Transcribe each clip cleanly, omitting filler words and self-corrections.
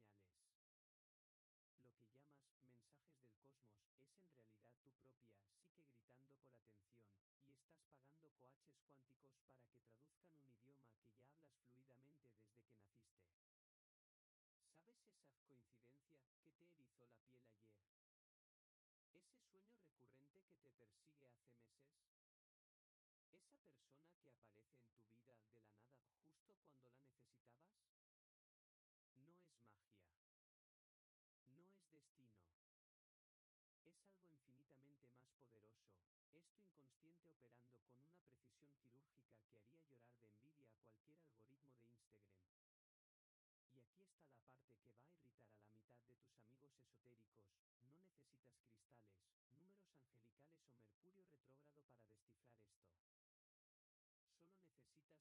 señales. Lo que llamas mensajes del cosmos es en realidad tu propia psique gritando por atención, y estás pagando coaches cuánticos para que traduzcan un idioma que ya hablas fluidamente desde que naciste. ¿Sabes esa coincidencia que te erizó la piel ayer? ¿Ese sueño recurrente que te persigue hace meses? ¿Esa persona que aparece en tu vida de la nada justo cuando la necesitabas? No es magia. No es destino. Es algo infinitamente más poderoso. Es tu inconsciente operando con una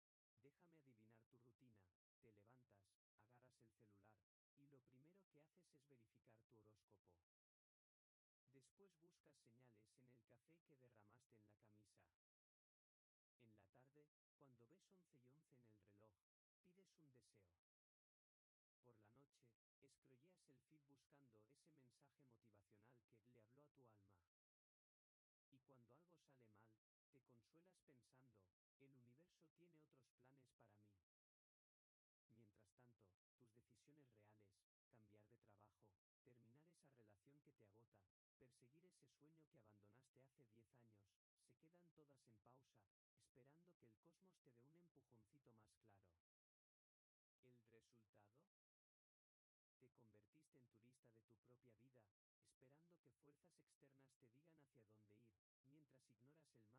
precisión quirúrgica que haría llorar de envidia a cualquier algoritmo de Instagram. Y aquí está la parte que va a irritar a la mitad de tus amigos esotéricos. No necesitas cristales, números angelicales o mercurio retrógrado para descifrar esto. Solo necesitas aprender la gramática de tu propia mente. Déjame adivinar tu rutina. Te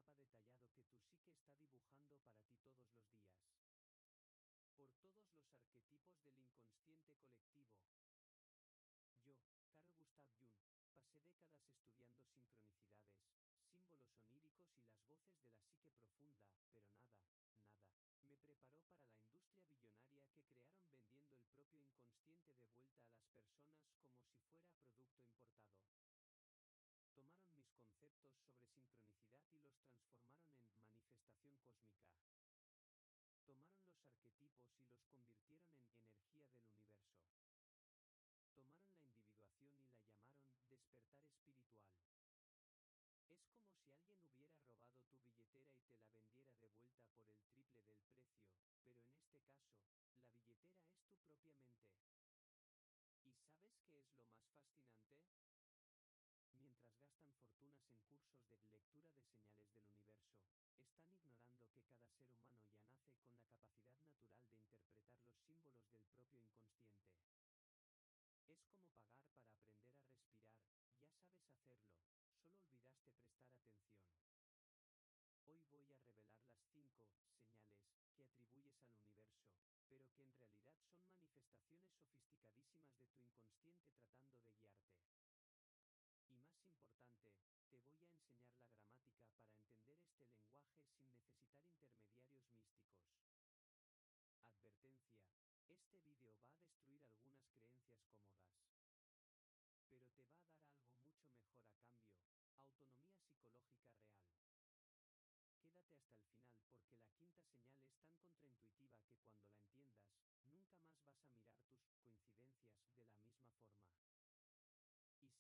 levantas, agarras el celular, y lo primero que haces es verificar tu horóscopo. Después buscas señales en el café que derramaste en la camisa. En la tarde, cuando ves 11:11 en el reloj, pides un deseo. Por la noche, scrolleas el feed buscando ese mensaje motivacional que le habló a tu alma. Y cuando algo sale mal, te consuelas pensando, el universo tiene otros planes para mí. Mientras tanto, tus decisiones reales, cambiar de trabajo, terminar esa relación que te agota, perseguir ese sueño que abandonaste hace 10 años, se quedan todas en pausa, esperando que el cosmos te dé un empujoncito más claro. ¿El resultado? Te convertiste en turista de tu propia vida, esperando que fuerzas externas te digan hacia dónde ir, mientras ignoras el mapa detallado que tu psique está dibujando para ti todos los días. Por todos los arquetipos del inconsciente colectivo. Yo, Carl Gustav Jung, pasé décadas estudiando sincronicidades, símbolos oníricos y las voces de la psique profunda, pero nada, me preparó para la industria billonaria que crearon vendiendo el propio inconsciente de vuelta a las personas como si fuera producto importado. Tomaron mis conceptos sobre sincronicidad y los transformaron en manifestación cósmica. Tomaron los arquetipos y los convirtieron en energía del universo. Tomaron la individuación y la llamaron despertar espiritual. Es como si alguien hubiera robado tu billetera y te la vendiera de vuelta por el triple del precio, pero en este caso, la billetera es tu propia mente. ¿Y sabes qué es lo más fascinante? Mientras gastan fortunas en cursos de lectura de señales del universo, están ignorando que cada ser humano ya nace con la capacidad natural de interpretar los símbolos del propio inconsciente. Es como pagar para aprender a respirar, ya sabes hacerlo, solo olvidaste prestar atención. Hoy voy a revelar las 5 señales que atribuyes al universo, pero que en realidad son manifestaciones sofisticadísimas de tu inconsciente tratando de guiarte. Y más importante, te voy a enseñar la gramática para entender este lenguaje sin necesitar intermediarios místicos. Advertencia, este vídeo va a destruir algunas creencias cómodas. Pero te va a dar algo mucho mejor a cambio, autonomía psicológica real. Quédate hasta el final porque la quinta señal es tan contraintuitiva que cuando la entiendas, nunca más vas a mirar tus coincidencias de la misma forma. Y si eres nuevo aquí en el canal, considera suscribirte, porque cada semana desmitificamos los grandes misterios de la psique humana y te devolvemos el poder que siempre fue tuyo.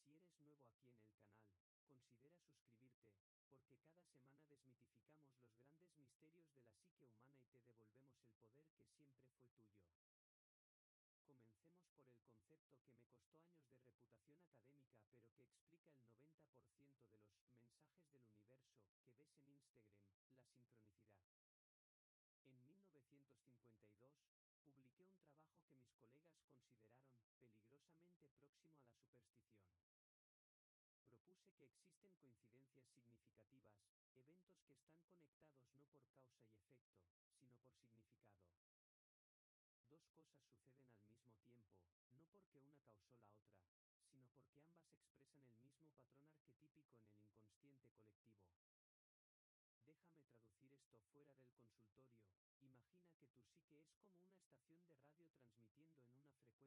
Comencemos por el concepto que me costó años de reputación académica pero que explica el 90% de los mensajes del universo que ves en Instagram, la sincronicidad. En 1952, publiqué un trabajo que mis colegas consideraron peligrosamente próximo a la superstición. Propuse que existen coincidencias significativas, eventos que están conectados no por causa y efecto, sino por significado. Dos cosas suceden al mismo tiempo, no porque una causó la otra, sino porque ambas expresan el mismo patrón arquetípico en el inconsciente colectivo. Déjame traducir esto fuera del consultorio. Imagina que tu psique es como una estación de radio transmitiendo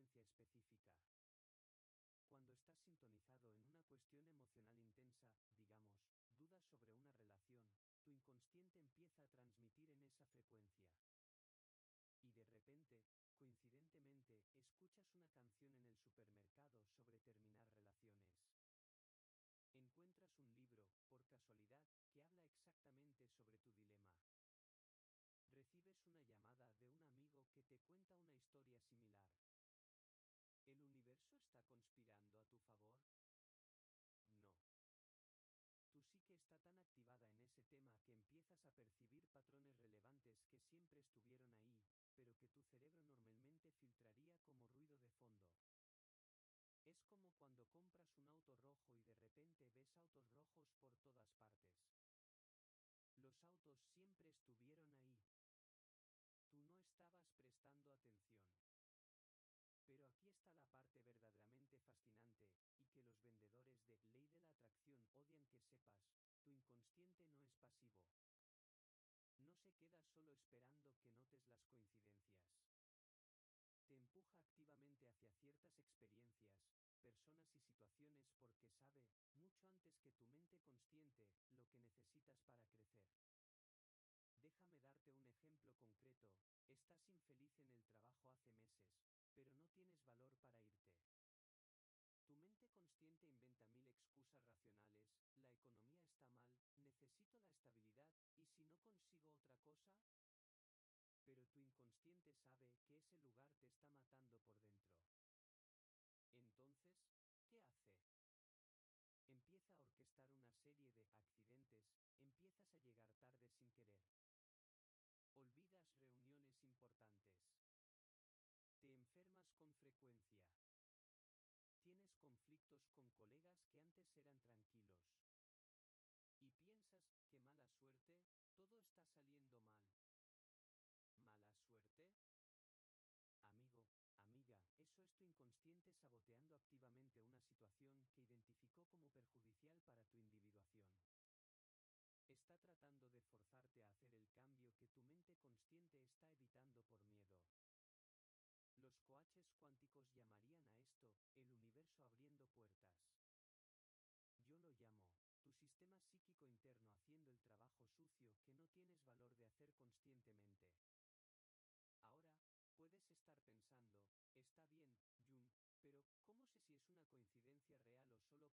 en una frecuencia específica. Cuando estás sintonizado en una cuestión emocional intensa, digamos, dudas sobre una relación, tu inconsciente empieza a transmitir en esa frecuencia. Y de repente, escuchas una canción en el supermercado sobre terminar relaciones. Encuentras un libro, por casualidad, que habla exactamente sobre tu dilema. Recibes una llamada de un amigo que te cuenta una historia similar. ¿El universo está conspirando a tu favor? No. Tu psique está tan activada en ese tema que empiezas a percibir patrones relevantes que siempre estuvieron ahí, pero que tu cerebro normalmente filtraría como ruido de fondo. Es como cuando compras un auto rojo y de repente ves autos rojos por todas partes. Los autos siempre estuvieron ahí. Tú no estabas prestando atención. Pero aquí está la parte verdaderamente fascinante, y que los vendedores de ley de la atracción odian que sepas: tu inconsciente no es pasivo. No se queda solo esperando que notes las coincidencias. Te empuja activamente hacia ciertas experiencias, personas y situaciones porque sabe, mucho antes que tu mente consciente, lo que necesitas para crecer. Déjame darte un ejemplo concreto. Estás infeliz en el trabajo hace meses, pero no tienes valor para irte. Tu mente consciente inventa mil excusas racionales: la economía está mal, necesito la estabilidad, ¿y si no consigo otra cosa? Pero tu inconsciente sabe que ese lugar te está matando por dentro. Entonces, ¿qué hace? Empieza a orquestar una serie de accidentes, empiezas a llegar tarde sin querer. Olvidas reuniones importantes. Te enfermas con frecuencia. Tienes conflictos con colegas que antes eran tranquilos. Y piensas: qué mala suerte, todo está saliendo mal. ¿Mala suerte? Amigo,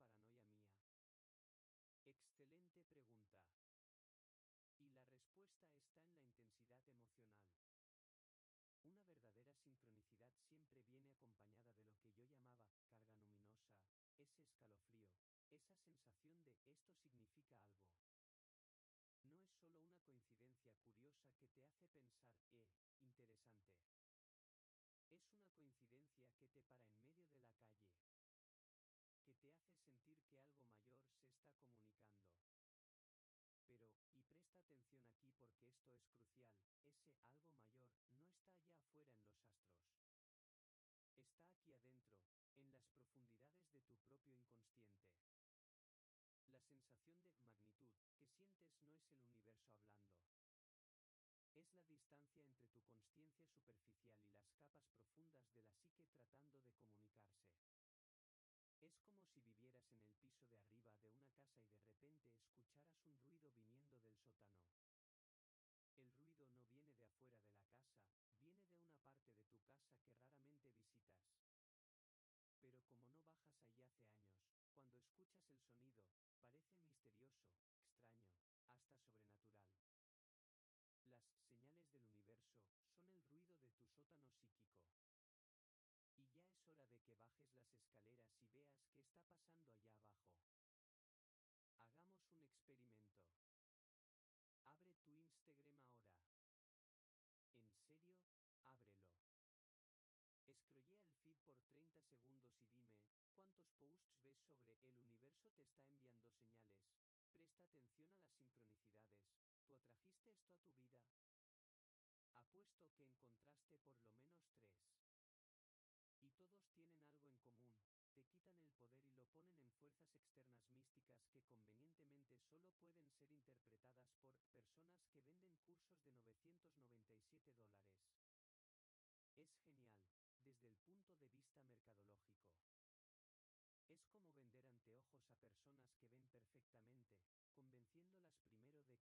amiga, eso es tu inconsciente saboteando activamente una situación que identificó como perjudicial para tu individuación. Está tratando de forzarte a hacer el cambio que tu mente consciente está evitando por miedo. Los coaches cuánticos llamarían a esto el universo abriendo puertas. Yo lo llamo tu sistema psíquico interno haciendo el trabajo sucio que no tienes valor de hacer conscientemente. Ahora, puedes estar pensando: está bien, Jun, pero ¿cómo sé si es una coincidencia real o solo paranoia mía? Excelente pregunta. Y la respuesta está en la intensidad emocional. Una verdadera sincronicidad siempre viene acompañada de lo que yo llamaba carga luminosa, ese escalofrío, esa sensación de esto significa algo. No es solo una coincidencia curiosa que te hace pensar, interesante. Es una coincidencia que te para en medio de la calle, que te hace sentir que algo mayor se está comunicando. Pero, y presta atención aquí porque esto es crucial, ese algo mayor no está allá afuera en los astros. Está aquí adentro, en las profundidades de tu propio inconsciente. La sensación de magnitud que sientes no es el universo hablando. Es la distancia entre tu consciencia superficial y las capas profundas de la psique tratando de comunicarse. Es como si vivieras en el piso de arriba de una casa y de repente escucharas un ruido viniendo del sótano. El ruido no viene de afuera de la casa, viene de una parte de tu casa que raramente visitas. Pero como no bajas allí hace años, cuando escuchas el sonido, parece misterioso, extraño, hasta sobrenatural. Las señales del universo son el ruido de tu sótano psíquico. Y ya es hora de que bajes las escaleras y veas qué está pasando allá abajo. Hagamos un experimento. Abre tu Instagram ahora. ¿En serio? Ábrelo. Scrollea el feed por 30 segundos y dime, ¿cuántos posts ves sobre el universo te está enviando señales? Presta atención a las sincronicidades. ¿Tú atrajiste esto a tu vida? Apuesto que encontraste por lo menos 3. Y todos tienen algo en común: te quitan el poder y lo ponen en fuerzas externas místicas que convenientemente solo pueden ser interpretadas por personas que venden cursos de $997. Es genial, desde el punto de vista mercadológico. Es como vender anteojos a personas que ven perfectamente, convenciéndolas primero de que están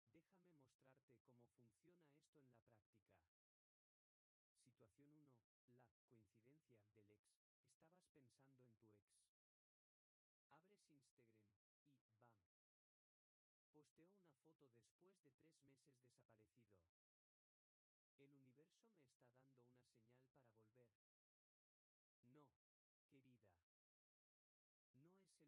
ciegas. Déjame mostrarte cómo funciona esto en la práctica. 1. La coincidencia del ex. Estabas pensando en tu ex. Abres Instagram y ¡bam! Posteó una foto después de 3 meses desaparecido. El universo me está dando una señal para volver. No, querida. No es el universo. Son dos cosas. Primero, probablemente piensas en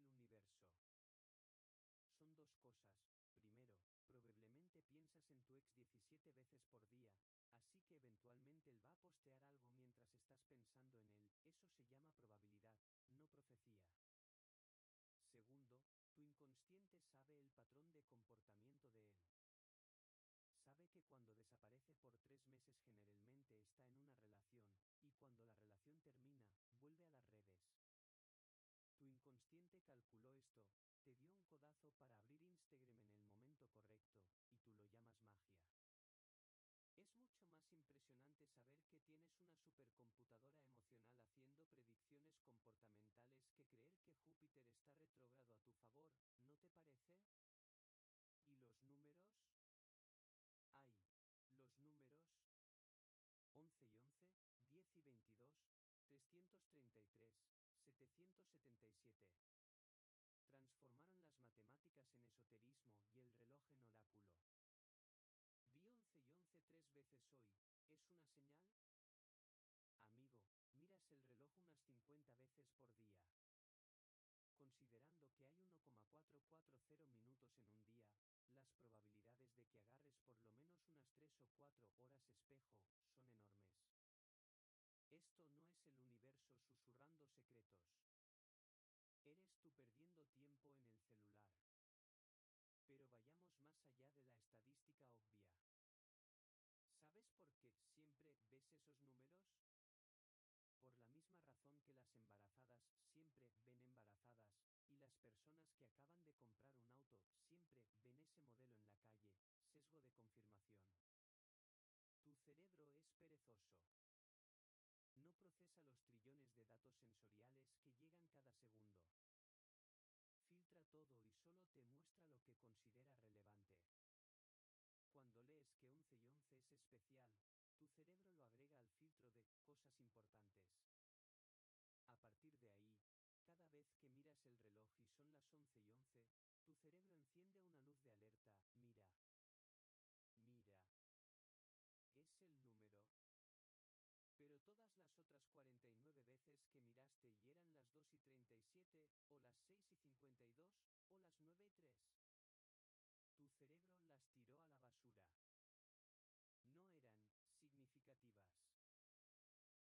tu ex 17 veces por día, así que eventualmente él va a postear algo mientras estás pensando en él. Eso se llama probabilidad, no profecía. Segundo, tu inconsciente sabe el patrón de comportamiento de él. Sabe que cuando desaparece por 3 meses generalmente está en una relación, y cuando la relación termina, vuelve a las redes. Tu inconsciente calculó esto, te dio un codazo para abrir Instagram en el momento correcto, y tú lo llamas magia. Es mucho más impresionante saber que tienes una supercomputadora emocional haciendo predicciones comportamentales que creer que Júpiter está retrógrado a tu favor, ¿no te parece? ¿Y los números? Ay, los números 11 y 11, 10 y 22, 333, 777. Transformaron las matemáticas en esoterismo y el reloj en oráculo. Vi 11 y 11 3 veces hoy, ¿es una señal? Amigo, miras el reloj unas 50 veces por día. Considerando que hay 1,440 minutos en un día, las probabilidades de que agarres por lo menos unas 3 o 4 horas espejo son enormes. Esto no es el universo susurrando secretos. Eres tú perdiendo tiempo en el celular. Pero vayamos más allá de la estadística obvia. ¿Sabes por qué siempre ves esos números? Por la misma razón que las embarazadas siempre ven embarazadas, y las personas que acaban de comprar un auto siempre ven ese modelo en la calle, sesgo de confirmación. Tu cerebro es perezoso. No procesa los trillones de datos sensoriales que llegan cada segundo. Filtra todo y solo te muestra lo que considera relevante. Cuando lees que 11 y 11 es especial, tu cerebro lo agrega al filtro de cosas importantes. A partir de ahí, cada vez que miras el reloj y son las 11 y 11, tu cerebro enciende una luz de alerta. Mira. Mira. Es el número. Pero todas las otras 49 veces que miraste y eran las 2 y 37, o las 6 y 52, o las 9 y 3. Tu cerebro las tiró a la basura. No eran significativas. Y aquí está la ironía cruel, mientras estás esperando que números angelicales te guíen, estás ignorando los patrones reales de tu comportamiento que tu inconsciente está tratando de mostrarte. Como el hecho de que solo miras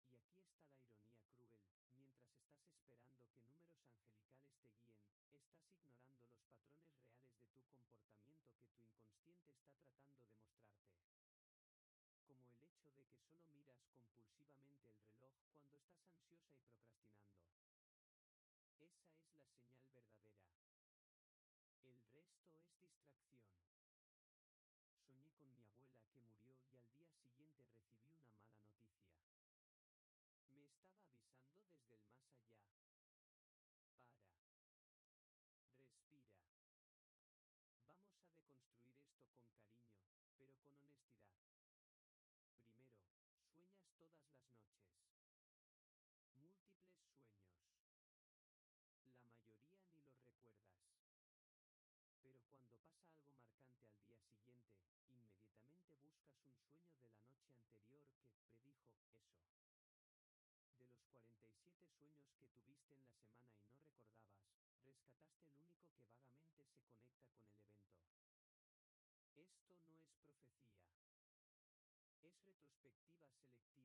compulsivamente el reloj cuando estás ansiosa y procrastinando. Esa es la señal verdadera. El resto es distracción. Soñé con mi abuela que murió y al día siguiente recibí una mala noticia. Me estaba avisando desde el más allá. Para. Respira. Vamos a deconstruir esto con cariño, pero con honestidad. Primero, sueñas todas las noches. Múltiples sueños. La mayoría ni los recuerdas. Pero cuando pasa algo marcante al día siguiente, inmediatamente buscas un sueño de la noche anterior que predijo eso. De los 47 sueños que tuviste en la semana y no recordabas, rescataste el único que vagamente se conecta con el evento. Esto no es profecía. Es retrospectiva selectiva.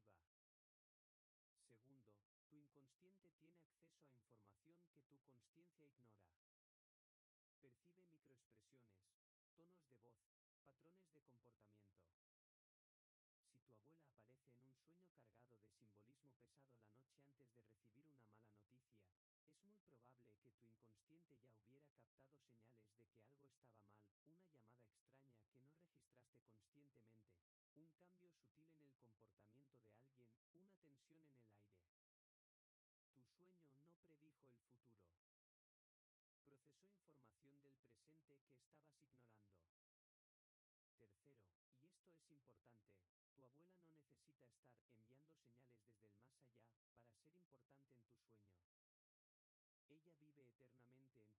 Segundo, tu inconsciente tiene acceso a información que tu consciencia ignora. Percibe microexpresiones, tonos de voz, patrones de comportamiento. Si tu abuela aparece en un sueño cargado de simbolismo pesado la noche antes de recibir una mala noticia, es muy probable que tu inconsciente ya hubiera captado señales de que algo estaba mal, una llamada extraña que no registraste conscientemente, un cambio sutil en el comportamiento de alguien, una tensión en el aire. Tu sueño no predijo el futuro. Procesó información del presente que estabas ignorando. Tercero, y esto es importante, Tu abuela no necesita estar enviando señales desde el más allá para ser importante en tu sueño. Ella vive eternamente en tu inconsciente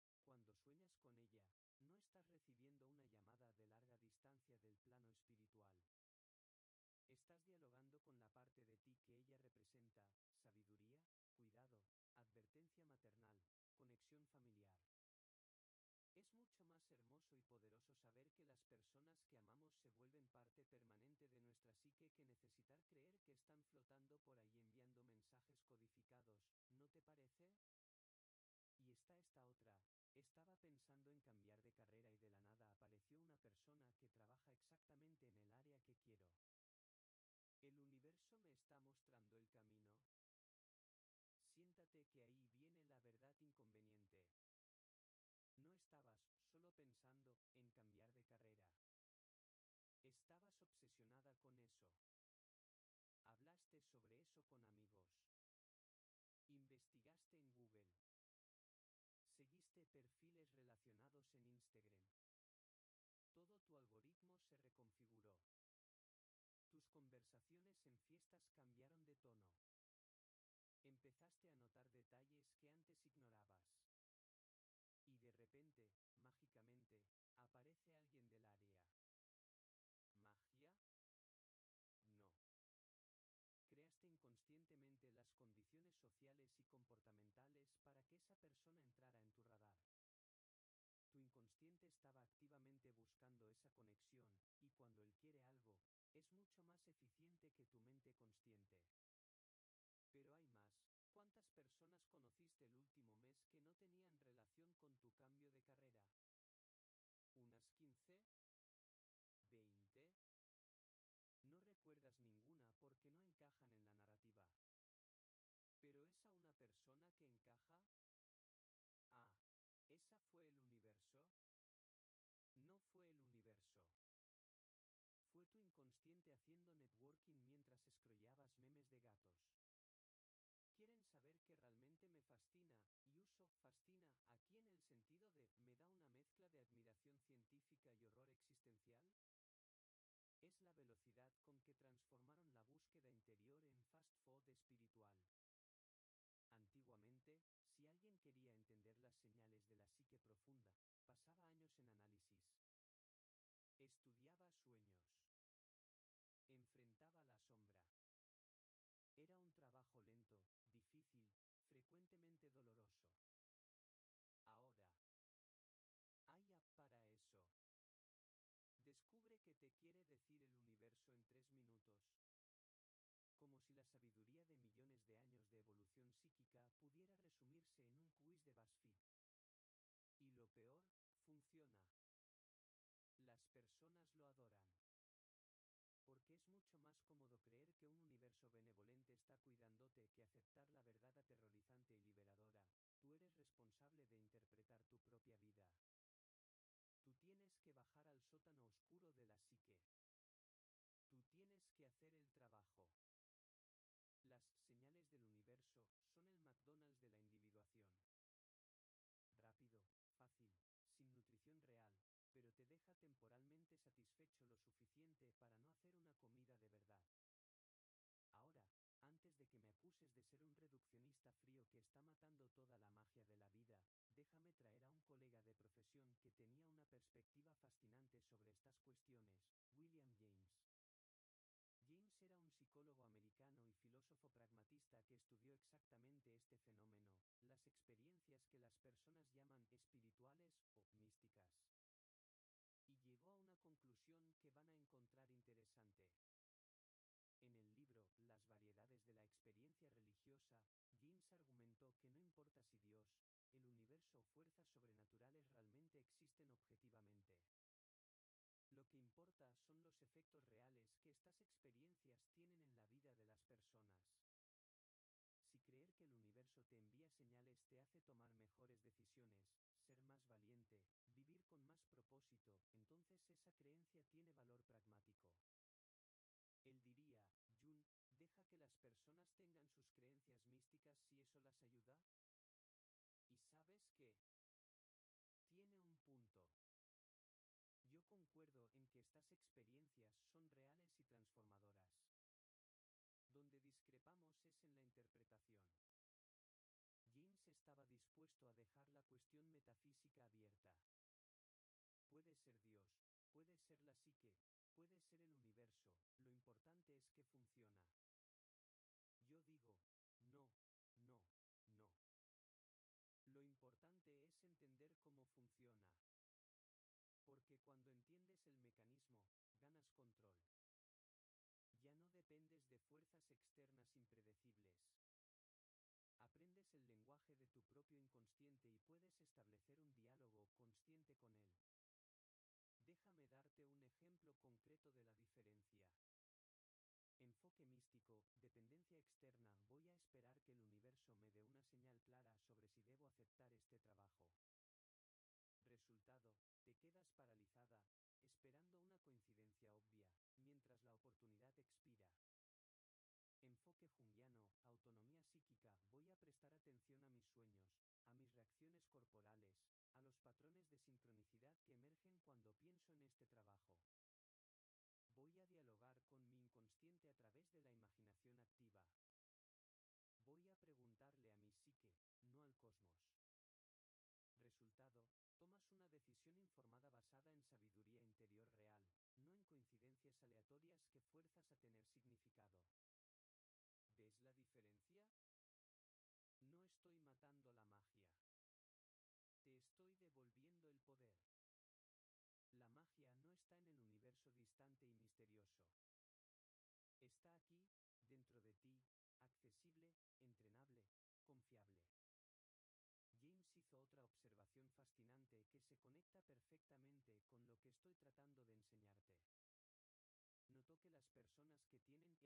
como un arquetipo. Es parte de tu estructura psíquica ahora. Cuando sueñas con ella, no estás recibiendo una llamada de larga distancia del plano espiritual. Estás dialogando con la parte de ti que ella representa: sabiduría, cuidado, advertencia maternal, conexión familiar. Es mucho más hermoso y poderoso saber que las personas que amamos se vuelven parte permanente de nuestra psique que necesitar creer que están flotando por ahí enviando mensajes codificados, ¿no te parece? Y está esta otra. Estaba pensando en cambiar de carrera y de la nada apareció una persona que trabaja exactamente en el área que quiero. El universo me está mostrando el camino. Siéntate que ahí viene la verdad inconveniente. No estabas solo pensando en cambiar de carrera. Estabas obsesionada con eso. Hablaste sobre eso con amigos. Investigaste en Google. Seguiste perfiles relacionados en Instagram. Todo tu algoritmo se reconfiguró. Tus conversaciones en fiestas cambiaron de tono. Empezaste a notar detalles que antes ignorabas. Y de repente, mágicamente, aparece alguien del área. ¿Magia? No. Creaste inconscientemente las condiciones sociales y comportamentales para que esa persona entrara en tu radar. Tu inconsciente estaba activamente buscando esa conexión, y cuando él quiere algo, es mucho más eficiente que tu mente consciente. Pero hay más. ¿Cuántas personas conociste el último mes que no tenían relación con tu cambio de carrera? ¿Unas 15? ¿20? No recuerdas ninguna porque no encajan en la narrativa. ¿Pero esa una persona que encaja? Ah, ¿esa fue el universo? No fue el universo. Fue tu inconsciente haciendo networking mientras scrollabas memes de gatos. ¿Quieren saber qué realmente me fascina, y uso fascina aquí en el sentido de me da una mezcla de admiración científica y horror existencial? Es la velocidad con que transformaron la búsqueda interior en fast food espiritual. Antiguamente, si alguien quería entender las señales de la psique profunda, pasaba años en análisis. Estudiaba sueños. Enfrentaba la sombra. Era un trabajo lento, difícil, frecuentemente doloroso. Ahora, hay app para eso. Descubre qué te quiere decir el universo en 3 minutos. Como si la sabiduría de millones de años de evolución psíquica pudiera resumirse en un quiz de BuzzFeed. Y lo peor, funciona. Las personas lo adoran. Porque es mucho más cómodo creer que un universo benevolente está cuidándote que aceptar la verdad aterrorizante y liberadora: tú eres responsable de interpretar tu propia vida. Tú tienes que bajar al sótano oscuro de la psique. Tú tienes que hacer el trabajo. Las señales del universo son el McDonald's de la individuación. Rápido, fácil, sin nutrición real, pero te deja temporalmente satisfecho lo suficiente para no hacer una comida de verdad. Ahora, antes de que me acuses de ser un reduccionista frío que está matando toda la magia de la vida, déjame traer a un colega de profesión que tenía una perspectiva fascinante sobre estas cuestiones: William James. James era un psicólogo americano y filósofo pragmatista que estudió exactamente este fenómeno, las experiencias que las personas llaman espirituales o místicas. Y llegó a una conclusión que van a encontrar interesante. En el libro Las variedades de la experiencia religiosa, James argumentó que no importa si Dios, el universo o fuerzas sobrenaturales realmente existen objetivamente. Lo que importa son los efectos reales que estas experiencias tienen en la vida de las personas. Si creer que el universo te envía señales te hace tomar mejores decisiones, ser más valiente, vivir con más propósito, entonces esa creencia tiene valor pragmático. Él diría: Jun, deja que las personas tengan sus creencias místicas si eso las ayuda. ¿Y sabes qué? acuerdo en que estas experiencias son reales y transformadoras. Donde discrepamos es en la interpretación. James estaba dispuesto a dejar la cuestión metafísica abierta. Puede ser Dios, puede ser la psique, puede ser el universo, lo importante es que funciona. Yo digo, no, no, no. Lo importante es entender cómo funciona. Porque cuando entiendes el mecanismo, ganas control. Ya no dependes de fuerzas externas impredecibles. Aprendes el lenguaje de tu propio inconsciente y puedes establecer un diálogo consciente con él. Déjame darte un ejemplo concreto de la diferencia. Enfoque místico, dependencia externa, voy a esperar que el universo me dé una señal clara sobre si debo aceptar este trabajo. Resultado, te quedas paralizada, esperando una coincidencia obvia, mientras la oportunidad expira. Enfoque junguiano, autonomía psíquica, voy a prestar atención a mis sueños, a mis reacciones corporales, a los patrones de sincronicidad que emergen cuando pienso en este trabajo. Voy a dialogar con mi inconsciente a través de la imaginación activa. Voy a preguntarle a mi psique, no al cosmos. Resultado, tomas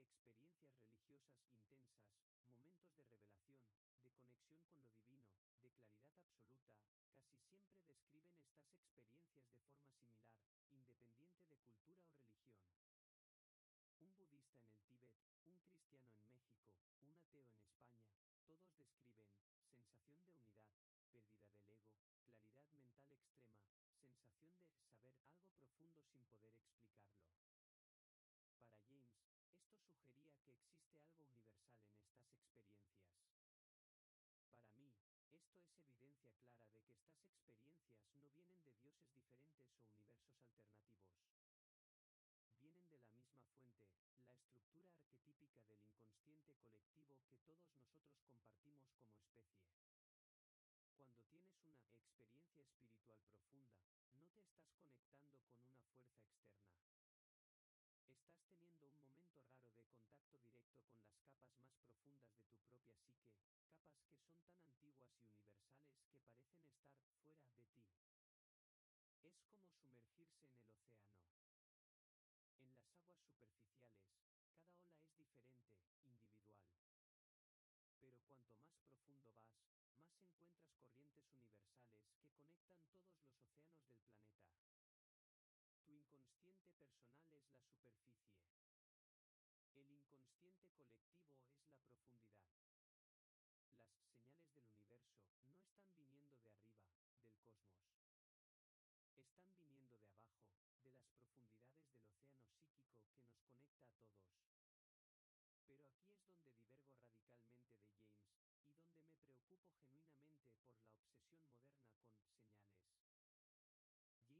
una decisión informada basada en sabiduría interior real, no en coincidencias aleatorias que fuerzas a tener significado. ¿Ves la diferencia? No estoy matando la magia. Te estoy devolviendo el poder. La magia no está en el universo distante y misterioso. Está aquí, dentro de ti, accesible, entrenable, confiable. James hizo otra observación fascinante que se conecta perfectamente con lo que estoy tratando de enseñarte. Notó que las personas que tienen experiencias religiosas intensas, momentos de revelación, de conexión con lo divino, de claridad absoluta, casi siempre describen estas experiencias de forma similar, independiente de cultura o religión. Un budista en el Tíbet, un cristiano en México, un ateo en España, todos describen sensación de unidad, pérdida del ego, claridad mental extrema, sensación de saber algo profundo sin poder explicarlo. Para James, esto sugería que existe algo universal en estas experiencias. Para mí, esto es evidencia clara de que estas experiencias no vienen de dioses diferentes o universos alternativos. Vienen de la misma fuente, la estructura arquetípica del inconsciente colectivo que todos nosotros compartimos como especie. Cuando tienes una experiencia espiritual profunda, no te estás conectando con una fuerza externa. Estás teniendo un momento raro de contacto directo con las capas más profundas de tu propia psique, capas que son tan antiguas y universales que parecen estar fuera de ti. Es como sumergirse en el océano. En las aguas superficiales, cada ola es diferente, individual. Pero cuanto más profundo vas, más encuentras corrientes universales que conectan todos los océanos del planeta. Tu inconsciente personal es la superficie. El inconsciente colectivo es la profundidad. Las señales del universo no están viniendo de arriba, del cosmos. Están viniendo de abajo, de las profundidades del océano psíquico que nos conecta a todos. Pero aquí es donde divergo radicalmente de James, y donde me preocupo genuinamente por la obsesión moderna con señales.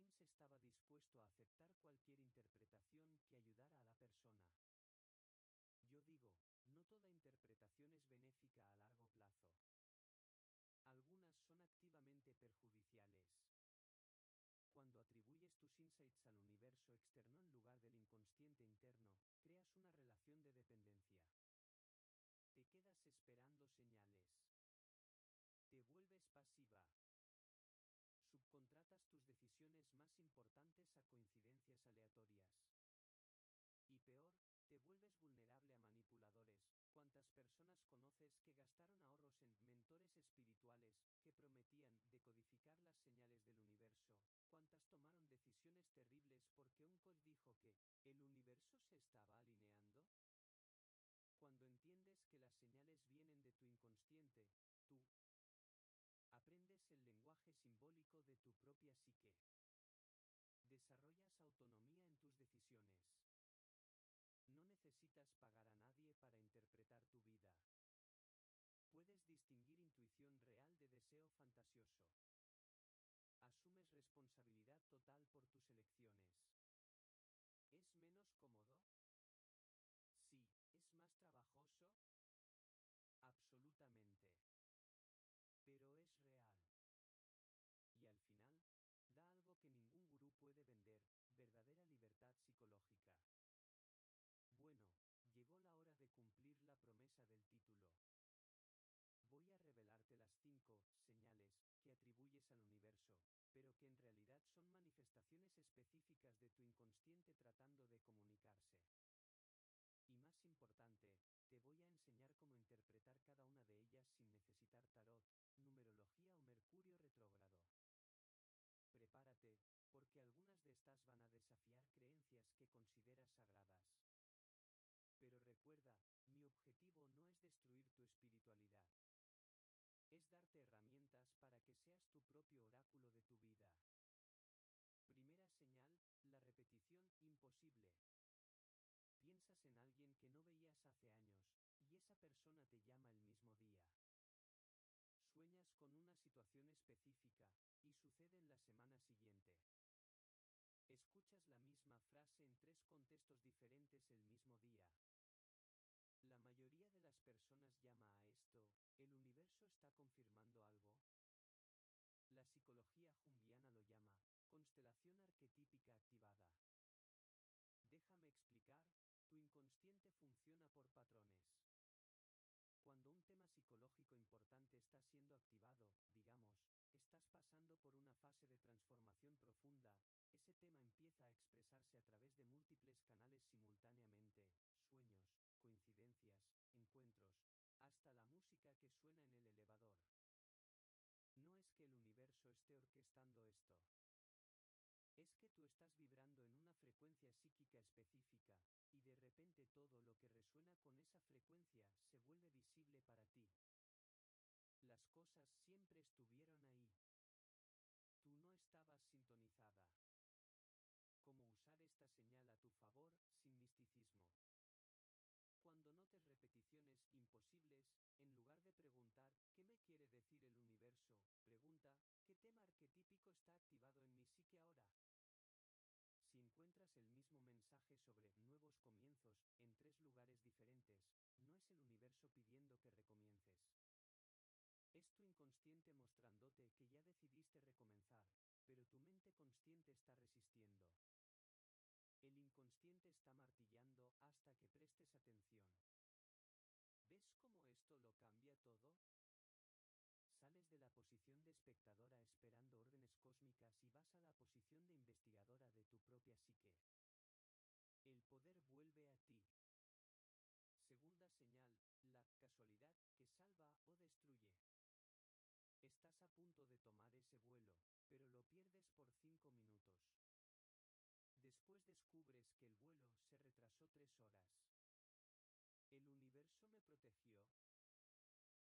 James estaba dispuesto a aceptar cualquier interpretación que ayudara a la persona. Yo digo, no toda interpretación es benéfica a largo plazo. Algunas son activamente perjudiciales. Cuando atribuyes tus insights al universo externo en lugar del inconsciente interno, creas una relación de dependencia. Te quedas esperando señales. Te vuelves pasiva. Subcontratas tus decisiones más importantes a coincidencias aleatorias. Y peor, te vuelves vulnerable a manipuladores. ¿Cuántas personas conoces que gastaron ahorros en mentores espirituales que prometían decodificar las señales del universo? ¿Cuántas tomaron decisiones terribles porque un coach dijo que el universo se estaba alineando? Cuando entiendes que las señales vienen de tu inconsciente, tú aprendes el lenguaje simbólico de tu propia psique. Desarrollas autonomía en tus decisiones. No necesitas pagar a nadie para interpretar tu vida. Puedes distinguir intuición real de deseo fantasioso. Asumes responsabilidad total por tus elecciones. ¿Es menos cómodo? Sí. ¿Es más trabajoso? Absolutamente. Pero es real. Y al final, da algo que ningún gurú puede vender: verdadera libertad psicológica. Bueno, llegó la hora de cumplir la promesa del título. Voy a revelarte las 5 señales que atribuyes al universo, pero que en realidad son manifestaciones específicas de tu inconsciente tratando de comunicarse. Y más importante, te voy a enseñar cómo interpretar cada una de ellas sin necesitar tarot, numerología o Mercurio retrógrado. Prepárate, porque algunas de estas van a desafiar creencias que consideras sagradas. Pero recuerda, mi objetivo no es destruir tu espiritualidad. Es darte herramientas para que seas tu propio oráculo de tu vida. Primera señal: la repetición imposible. Piensas en alguien que no veías hace años, y esa persona te llama el mismo día. Sueñas con una situación específica, y sucede en la semana siguiente. Escuchas la misma frase en 3 contextos diferentes el mismo día. La mayoría de las personas llama a esto: ¿el universo está confirmando algo? La psicología junguiana lo llama constelación arquetípica activada. Déjame explicar, tu inconsciente funciona por patrones. Cuando un tema psicológico importante está siendo activado, digamos, estás pasando por una fase de transformación profunda, ese tema empieza a expresarse a través de múltiples canales simultáneamente: sueños, coincidencias, encuentros, hasta la música que suena en el elevador. No es que el universo esté orquestando esto. Es que tú estás vibrando en una frecuencia psíquica específica, y de repente todo lo que resuena con esa frecuencia se vuelve visible para ti. Las cosas siempre estuvieron ahí. Tú no estabas sintonizada. ¿Cómo usar esta señal a tu favor, sin misticismo? Cuando notes repeticiones imposibles, en lugar de preguntar ¿qué me quiere decir el universo?, pregunta: ¿qué tema arquetípico está activado en mi psique ahora? Si encuentras el mismo mensaje sobre nuevos comienzos en 3 lugares diferentes, no es el universo pidiendo que recomiences. Es tu inconsciente mostrándote que ya decidiste recomenzar, pero tu mente consciente está resistiendo. El inconsciente está martillando hasta que prestes atención. ¿Ves cómo esto lo cambia todo? Sales de la posición de espectadora esperando órdenes cósmicas y vas a la posición de investigadora de tu propia psique. El poder vuelve a ti. Segunda señal: la casualidad que salva o destruye. Estás a punto de tomar ese vuelo, pero lo pierdes por 5 minutos. Después descubres que el vuelo se retrasó 3 horas. ¿El universo me protegió?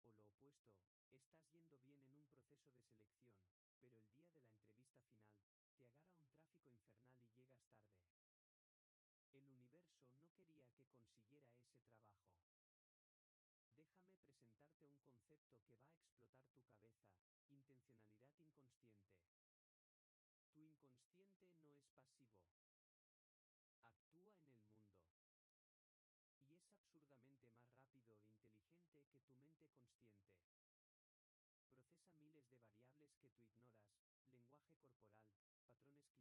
O lo opuesto, estás yendo bien en un proceso de selección, pero el día de la entrevista final, te agarra un tráfico infernal y llegas tarde. El universo no quería que consiguiera ese trabajo. Déjame presentarte un concepto que va a explotar tu cabeza: intencionalidad inconsciente. Tu inconsciente no es pasivo. Actúa en el mundo. Y es absurdamente más rápido e inteligente que tu mente consciente. Procesa miles de variables que tú ignoras: lenguaje corporal, patrones climáticos, probabilidades estadísticas, historial de comportamiento. Cuando, por casualidad, pierdes ese vuelo, hay buenas chances de que tu inconsciente procesó señales sutiles de que ese no era el mejor curso de acción. Tal vez estabas demasiado exhausta, tal vez había un conflicto que no habías resuelto, tal vez tu cuerpo necesitaba descanso. Entonces te saboteó, accidentalmente. Te despertaste 2 minutos tarde. No encontraste la llave del auto donde siempre la dejas. El tráfico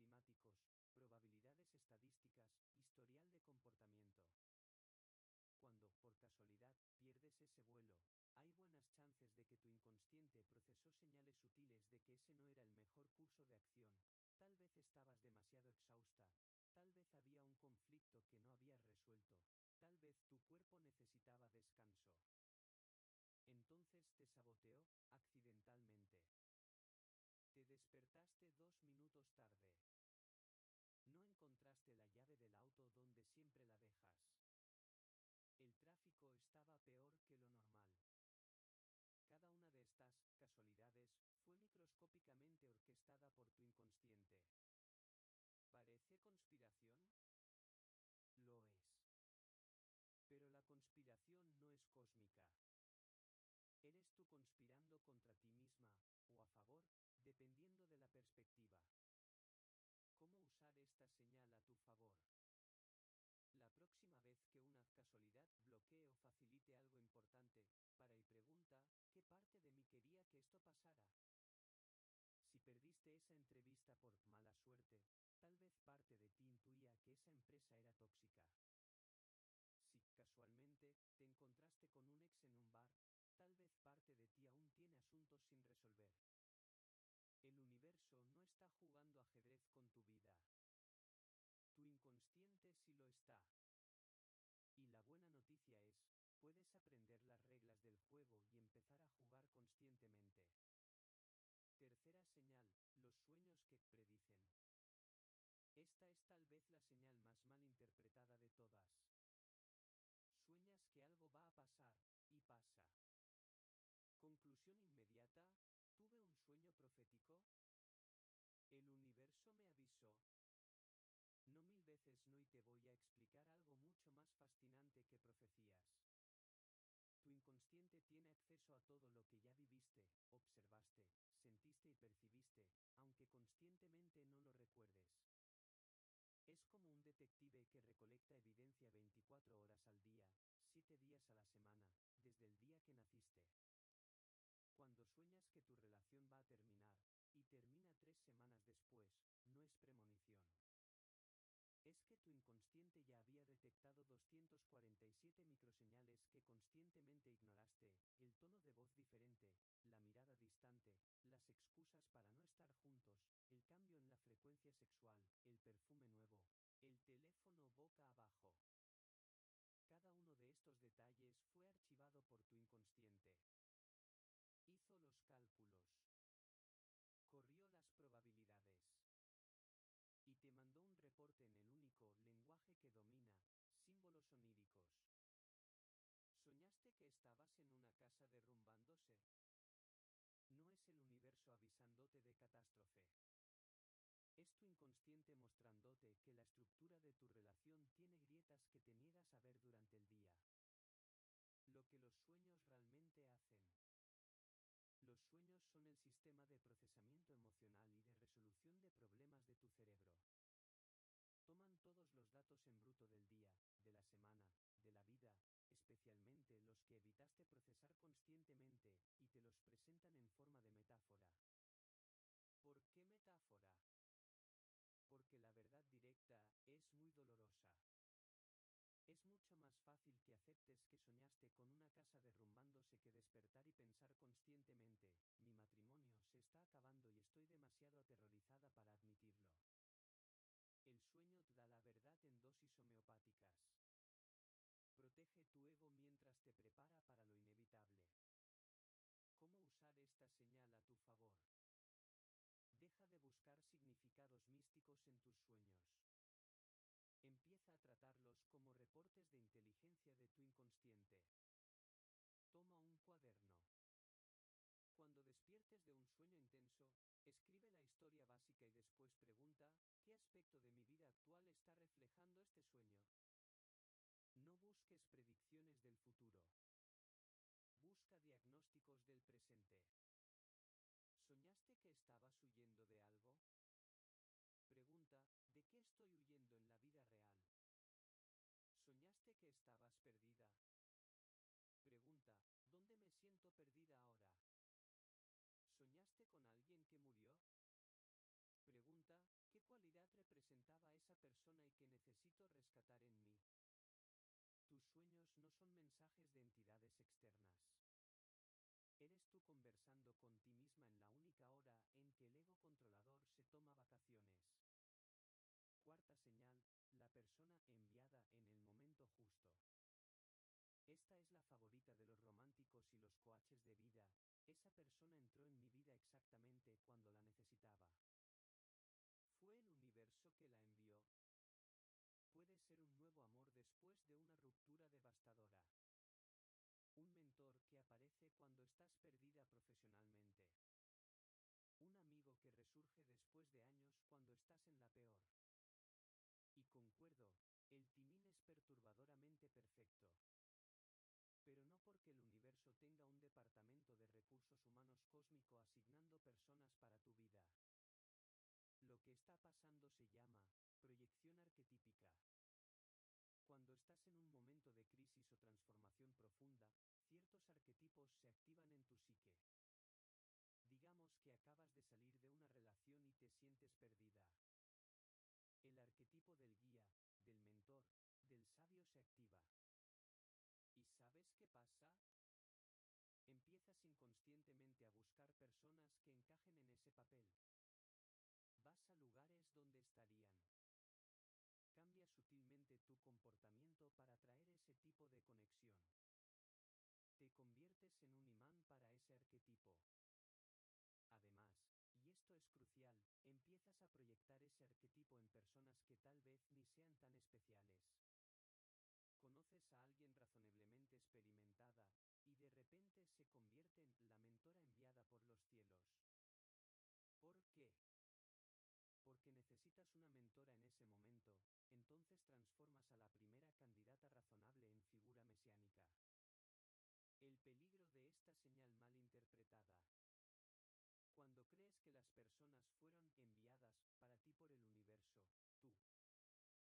estaba peor que lo normal. Cada una de estas casualidades fue microscópicamente orquestada por tu inconsciente. conspiración? Lo es. Pero la conspiración no es cósmica. Eres tú conspirando contra ti misma, o a favor, dependiendo de la perspectiva. ¿Cómo usar esta señal a tu favor? La próxima vez que una casualidad bloquee o facilite algo importante, para y pregunta, ¿qué parte de mí quería que esto pasara? Si perdiste esa entrevista por mala suerte, tal vez parte de ti intuía que esa empresa era tóxica. Si, casualmente, te encontraste con un ex en un bar, tal vez parte de ti aún tiene asuntos sin resolver. El universo no está jugando ajedrez con tu vida. Tu inconsciente sí lo está. Y la buena noticia es, puedes aprender las reglas del juego y empezar a jugar conscientemente. Tercera señal, los sueños que predicen. Esta es tal vez la señal más mal interpretada de todas. Sueñas que algo va a pasar, y pasa. Conclusión inmediata, ¿tuve un sueño profético? El universo me avisó. No mil veces no, y te voy a explicar algo mucho más fascinante que profecías. Tu inconsciente tiene acceso a todo lo que ya viviste, observaste, sentiste y percibiste, aunque conscientemente no lo recuerdes. Es como un detective que recolecta evidencia 24 horas al día, 7 días a la semana, desde el día que naciste. Cuando sueñas que tu relación va a terminar, y termina 3 semanas después, no es premonición. Es que tu inconsciente ya había detectado 247 microseñales que conscientemente ignoraste: el tono de voz diferente, la mirada distante, las excusas para no estar juntos, el cambio en la frecuencia sexual, el perfume nuevo, el teléfono boca abajo. Cada uno de estos detalles fue archivado por tu inconsciente. Hizo los cálculos. Corrió las probabilidades. Y te mandó un reporte en el único lenguaje que domina, símbolos oníricos. ¿Soñaste que estabas en una casa derrumbándose? No es el universo avisándote de catástrofe. Es tu inconsciente mostrándote que la estructura de tu relación tiene grietas que te niegas a ver durante el día. Lo que los sueños realmente hacen. Los sueños son el sistema de procesamiento emocional y de resolución de problemas de tu cerebro. Toman todos los datos en bruto del día, de la semana, de la vida, especialmente los que evitaste procesar conscientemente, y te los presentan en forma de metáfora. ¿Por qué metáfora? Porque la verdad directa es muy dolorosa. Es mucho más fácil que aceptes que soñaste con una casa derrumbándose que despertar y pensar conscientemente: mi matrimonio se está acabando y estoy demasiado aterrorizada para admitirlo. El sueño te da la verdad en dosis homeopáticas. Protege tu ego mientras te prepara para lo inevitable. ¿Cómo usar esta señal a tu favor? Deja de buscar significados místicos en tus sueños. Empieza a tratarlos como reportes de inteligencia de tu inconsciente. Toma un cuaderno. Cuando despiertes de un sueño intenso, escribe la historia básica y después pregunta: ¿qué aspecto de mi vida actual está reflejando este sueño? No busques predicciones del futuro. Busca diagnósticos del presente. ¿Soñaste que estabas huyendo de algo? Pregunta: ¿de qué estoy huyendo en la vida real? ¿Soñaste que estabas perdida? Pregunta: ¿dónde me siento perdida ahora? ¿Soñaste con alguien que murió? Pregunta: ¿qué cualidad representaba esa persona y que necesito rescatar en mí? Tus sueños no son mensajes de entidades externas. Eres tú conversando con ti misma en la única hora en que el ego controlador se toma vacaciones. Cuarta señal, la persona enviada en el momento justo. Esta es la favorita de los románticos y los coaches de vida. Esa persona entró en mi vida exactamente cuando la necesitaba. ¿Fue el universo que la envió? Puede ser un nuevo amor después de una ruptura devastadora. Un mentor que aparece cuando estás perdida profesionalmente. Un amigo que resurge después de años cuando estás en la peor. perturbadoramente perfecto. Pero no porque el universo tenga un departamento de recursos humanos cósmico asignando personas para tu vida. Lo que está pasando se llama proyección arquetípica. Cuando estás en un momento de crisis o transformación profunda, ciertos arquetipos se activan en tu psique. Digamos que acabas de salir de una relación y te sientes perdida. El arquetipo del guía, del mentor, del sabio se activa. ¿Y sabes qué pasa? Empiezas inconscientemente a buscar personas que encajen en ese papel. Vas a lugares donde estarían. Cambias sutilmente tu comportamiento para atraer ese tipo de conexión. Te conviertes en un imán para ese arquetipo. Además, y esto es crucial, empiezas a proyectar ese arquetipo en personas que tal vez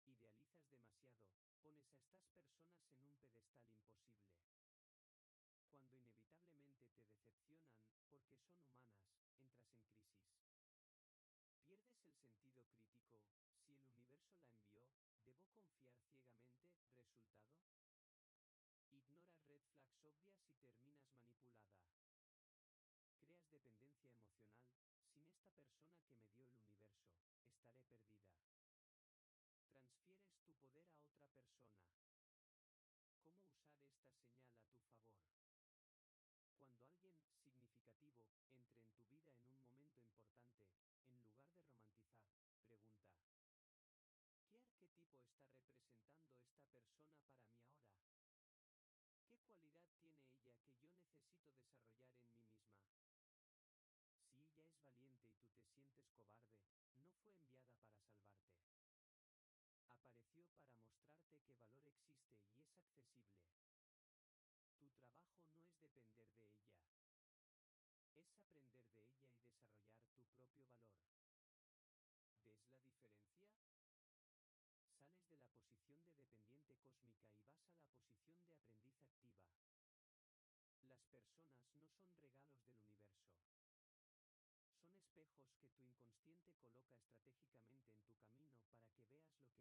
ni sean tan especiales. Conoces a alguien razonablemente experimentada, y de repente se convierte en la mentora enviada por los cielos. ¿Por qué? Porque necesitas una mentora en ese momento, entonces transformas a la primera candidata razonable en figura mesiánica. El peligro de esta señal mal interpretada. Cuando crees que las personas fueron enviadas para ti por el universo, tú idealizas demasiado, pones a estas personas en un pedestal imposible. Cuando inevitablemente te decepcionan, porque son humanas, entras en crisis. Pierdes el sentido crítico. Si el universo la envió, ¿debo confiar ciegamente? ¿Resultado? Ignoras red flags obvias y terminas manipulada. Creas dependencia emocional. Sin esta persona que me dio el universo, estaré perdida. Transfieres tu poder a otra persona. ¿Cómo usar esta señal a tu favor? Cuando alguien significativo entre en tu vida en un momento importante, en lugar de romantizar, pregunta: ¿qué arquetipo está representando esta persona para mí ahora? ¿Qué cualidad tiene ella que yo necesito desarrollar en mí misma? Si ella es valiente y tú te sientes cobarde, no fue enviada para salvarte. Apareció para mostrarte qué valor existe y es accesible. Tu trabajo no es depender de ella. Es aprender de ella y desarrollar tu propio valor. ¿Ves la diferencia? Sales de la posición de dependiente cósmica y vas a la posición de aprendiz activa. Las personas no son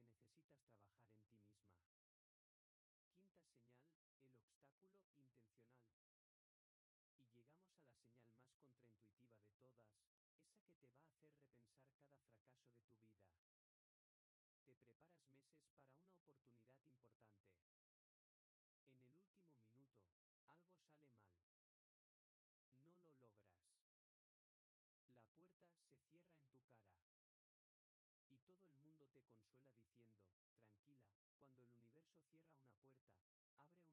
regalos del universo. Son espejos que tu inconsciente coloca estratégicamente en tu camino para que veas lo que necesitas trabajar en ti misma. Quinta señal, el obstáculo intencional. Y llegamos a la señal más contraintuitiva de todas, esa que te va a hacer repensar cada fracaso de tu vida. Te preparas meses para una oportunidad importante. En el último minuto, algo sale mal. No lo logras. La puerta se cierra en tu cara. Y todo el mundo te consuela diciendo: tranquila, cuando el universo cierra una puerta, abre una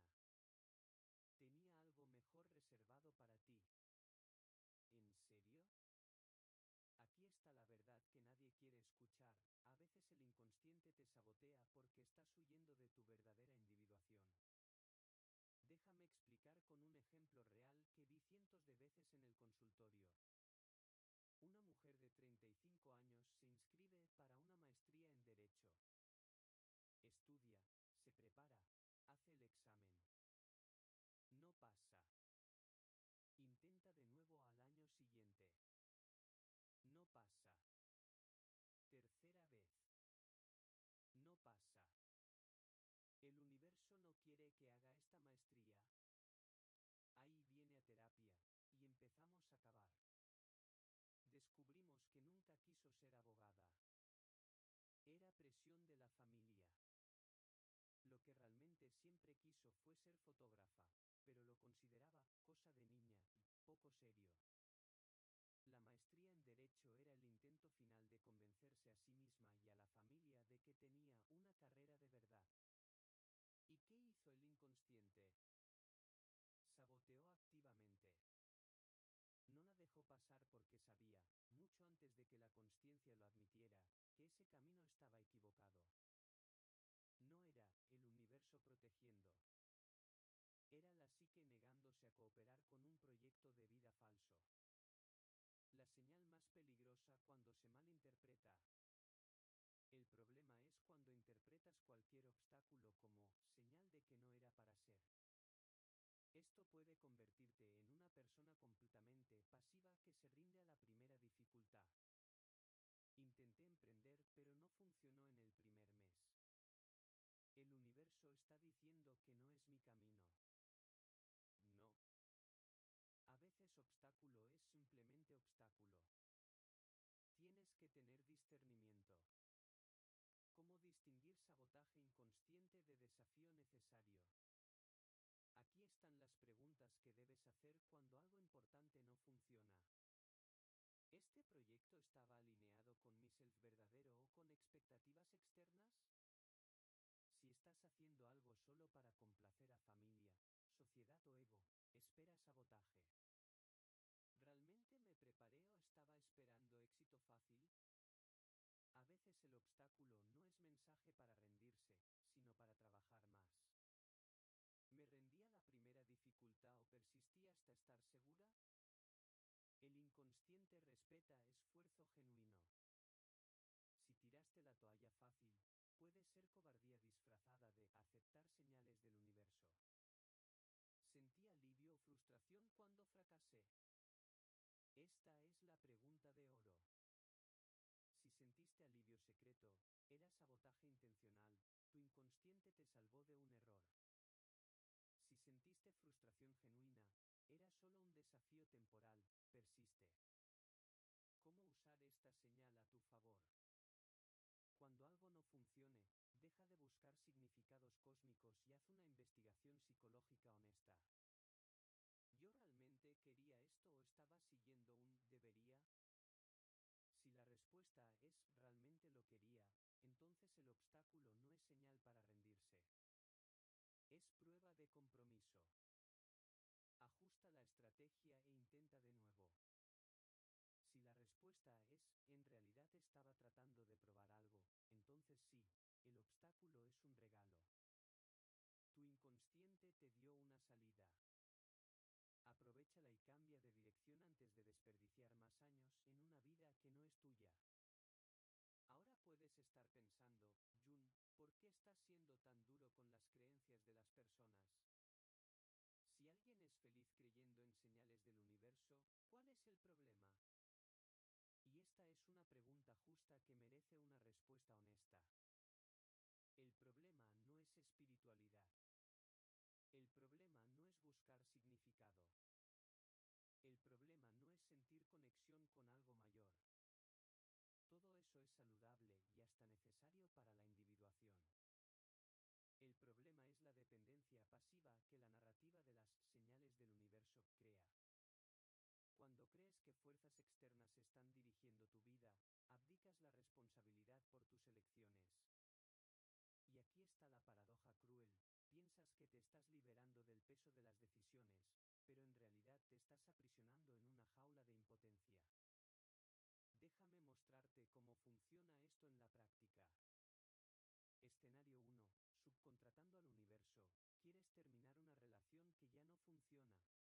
ventana. Tenía algo mejor reservado para ti. ¿En serio? Aquí está la verdad que nadie quiere escuchar. A veces el inconsciente te sabotea porque estás huyendo de tu verdadera individuación. Déjame explicar con un ejemplo real que vi cientos de veces en el consultorio. Una mujer de 35 años se inscribe para una maestría en Derecho. Estudia, se prepara, hace el examen. No pasa. Intenta de nuevo al año siguiente. No pasa. Tercera vez. No pasa. El universo no quiere que haga esta maestría. Ahí viene a terapia, y empezamos a cavar. Descubrimos que nunca quiso ser abogada. Era presión de la familia. Lo que realmente siempre quiso fue ser fotógrafa, pero lo consideraba cosa de niña, poco serio. La maestría en Derecho era el intento final de convencerse a sí misma y a la familia de que tenía una carrera de verdad. ¿Y qué hizo el inconsciente? Saboteó activamente. No la dejó pasar porque sabía, mucho antes de que la consciencia lo admitiera, que ese camino estaba equivocado. No negándose a cooperar con un proyecto de vida falso. La señal más peligrosa cuando se malinterpreta. El problema es cuando interpretas cualquier obstáculo como señal de que no era para ser. Esto puede convertirte en una persona completamente pasiva que se rinde a la primera dificultad. Intenté emprender, pero no funcionó en el primer mes. El universo está diciendo que no es mi camino. No. A veces obstáculo es simplemente obstáculo. Tienes que tener discernimiento. ¿Cómo distinguir sabotaje inconsciente de desafío necesario? Aquí están las preguntas que debes hacer cuando algo importante no funciona. ¿Este proyecto estaba alineado con mi self verdadero o con expectativas externas? Si estás haciendo algo solo para complacer a familia, sociedad o ego, espera sabotaje. ¿Realmente me preparé o estaba esperando éxito fácil? A veces el obstáculo no es mensaje para rendirse, sino para trabajar más. ¿Me rendí a la primera dificultad o persistí hasta estar segura? El inconsciente respeta esfuerzo genuino. Si tiraste la toalla fácil, puede ser cobardía disfrazada de aceptar señales del universo. ¿Sentí alivio o frustración cuando fracasé? Esta es la pregunta de oro. Si sentiste alivio secreto, era sabotaje intencional, tu inconsciente te salvó de un error. Si sentiste frustración genuina, era solo un desafío temporal, persiste. ¿Cómo usar esta señal a tu favor? Cuando algo no funcione, deja de buscar significados cósmicos y haz una investigación psicológica honesta. ¿Yo realmente quería esto o estaba siguiendo un debería? Si la respuesta es realmente lo quería, entonces el obstáculo no es señal para rendirse. Es prueba de compromiso. Ajusta la estrategia e intenta de nuevo. Si la respuesta es, en realidad estaba tratando de probar algo, entonces sí, el obstáculo es un regalo. Tu inconsciente te dio una salida. Aprovéchala y cambia de dirección antes de desperdiciar más años en una vida que no es tuya. Ahora puedes estar pensando, Jun, ¿por qué estás siendo tan duro con las creencias de las personas? Si alguien es feliz creyendo en señales del universo, ¿cuál es el problema? Y esta es una pregunta justa que merece una respuesta honesta. El problema no es espiritualidad. El problema no es buscar significado. El problema no es sentir conexión con algo mayor. Todo eso es saludable y hasta necesario para la individuación. El problema es la dependencia pasiva que la narrativa de las señales del universo crea. Cuando crees que fuerzas externas están dirigiendo tu vida, abdicas la responsabilidad por tus elecciones. Y aquí está la paradoja cruel, piensas que te estás liberando del peso de las decisiones, pero en realidad te estás aprisionando en una jaula de impotencia. Déjame mostrarte cómo funciona esto en la práctica. Escenario 1. Subcontratando al universo, quieres terminar una relación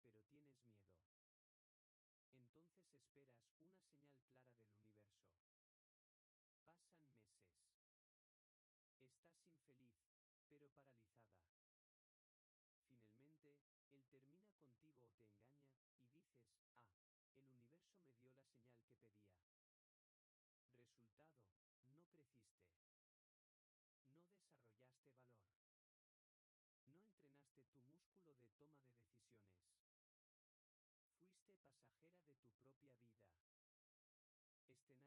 que ya no funciona, pero tienes miedo. Entonces esperas una señal clara del universo. Pasan meses. Estás infeliz, pero paralizada. Finalmente, él termina contigo o te engaña, y dices, el universo me dio la señal que pedía. Resultado, no creciste. No desarrollaste valor. No entrenaste tu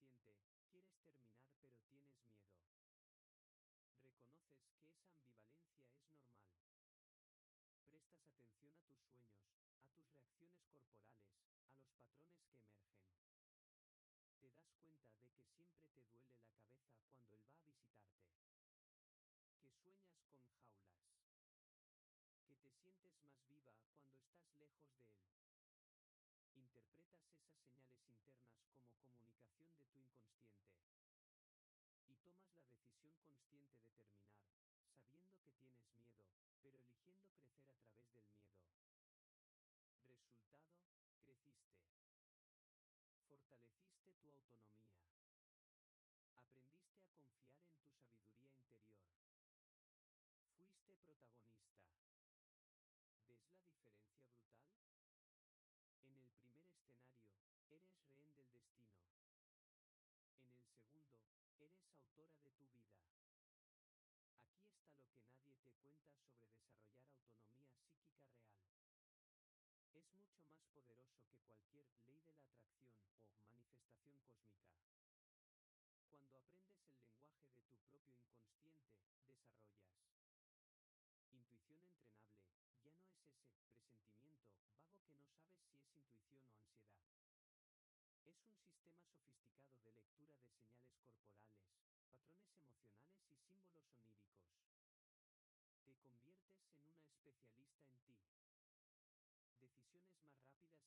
músculo de toma de decisiones. Fuiste pasajera de tu propia vida. Escenario 2. Dialogando con el inconsciente, quieres terminar pero tienes miedo. Reconoces que esa ambivalencia es normal. Prestas atención a tus sueños, a tus reacciones corporales, a los patrones que emergen. Te das cuenta de que siempre te duele la cabeza cuando él va a visitarte. Que sueñas con jaulas. Que te sientes más viva cuando estás lejos de él. Interpretas esas señales internas como comunicación de tu inconsciente. Y tomas la decisión consciente de terminar, sabiendo que tienes miedo, pero eligiendo crecer a través del miedo. Resultado, creciste. Fortaleciste tu autonomía. Aprendiste a confiar en tu sabiduría interior. Fuiste protagonista. ¿Ves la diferencia brutal? En el primer escenario, eres rehén del destino. En el segundo, eres autora de tu vida. Aquí está lo que nadie te cuenta sobre desarrollar autonomía psíquica real. Es mucho más poderoso que cualquier ley de la atracción o manifestación cósmica. Cuando aprendes el lenguaje de tu propio inconsciente, desarrollas intuición entrenable. Ya no es ese presentimiento vago que no sabes si es intuición o ansiedad. Es un sistema sofisticado de lectura de señales corporales,